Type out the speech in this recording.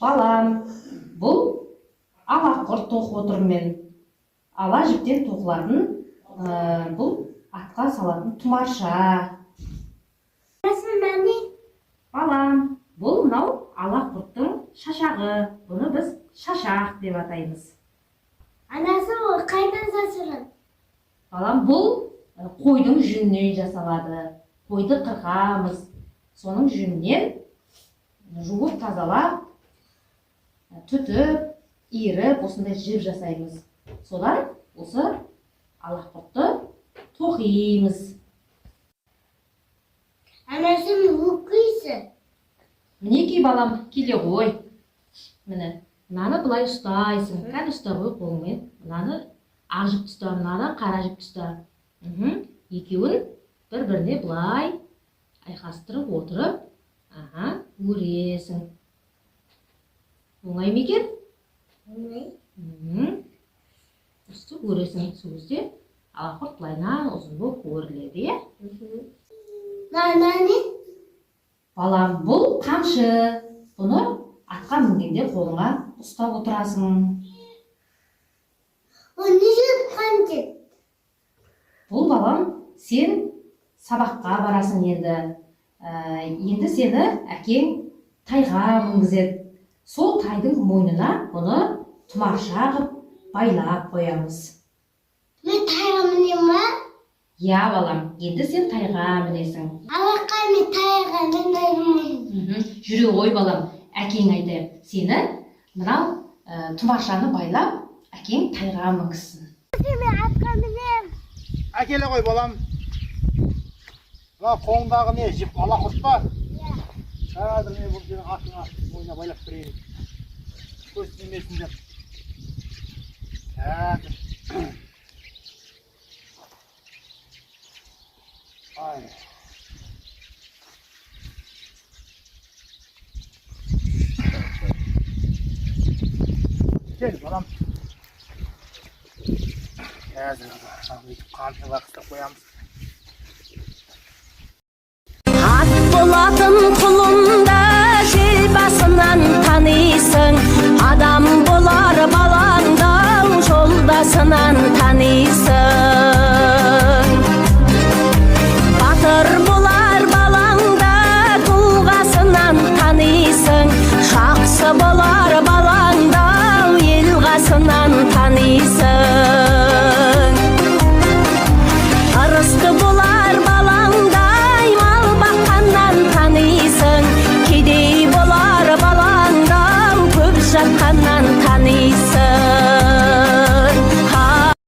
Балам, бұл ала құрт тоқып отырмын мен. Ала жіптен тоқылатын, бұл атқа салатын тұмарша. Балам, бұл мынау ала құрттың шашағы. Бұны біз шашақ деп атаймыз. Анасы ол қайдан жасалады? Балам, бұл қойдың жүнінен жасалады. Қойды қырқамыз. Соның жүнінен жуып тазалап, түтіп, иіріп, осындай жіп жасаймыз. Содан осы алақұртты тоқимыз. Анасын өкейсі? Мінекей балам, келе ғой. Міне, мынаны былай ұстайсың. Кәді ұста ғой қолыңмен. Мынаны ақ жіпті ұста, мынаны қара жіпті ұста. Екеуін бір-біріне былай айқастырып отырып, өресің. Оңай ма екен? Оңай. Үсті өресің. Сол кезде алақұрт былайынан ұзын болып өріледі, е? Нане? Балам, бұл қамшы. Бұны атқа мінгенде қолыңа ұстап отырасың. Ол неге қамшы? Бұл балам, сен сабаққа барасың енді. Енді сені әкең тайға мінгізеді. Сол тайдың мойнына бұны тұмарша қып байлап қоямыз. Мен тайға мінем ма? Я, балам, енді сен тайға мінесің. Алаққа мен тайға мінем. Жүре ғой, балам, әкең айтайық. Сені мынау тұмаршаны байлап, әкең тайға мінгізсін. Мен атқа мінем. Әкеле ғой, балам. Мына қолыңдағы не, жіп алақұрт па? Қазір мен бұл сенің атыңа мойнына байлап берейін. Көз тимесін деп. Қазір. Ай. Кел, балам. Қазір қантыға қыстап қоямыз. Ат болатын құлында жел басынан танисың, адам болар балаңда жолдасынан танисың.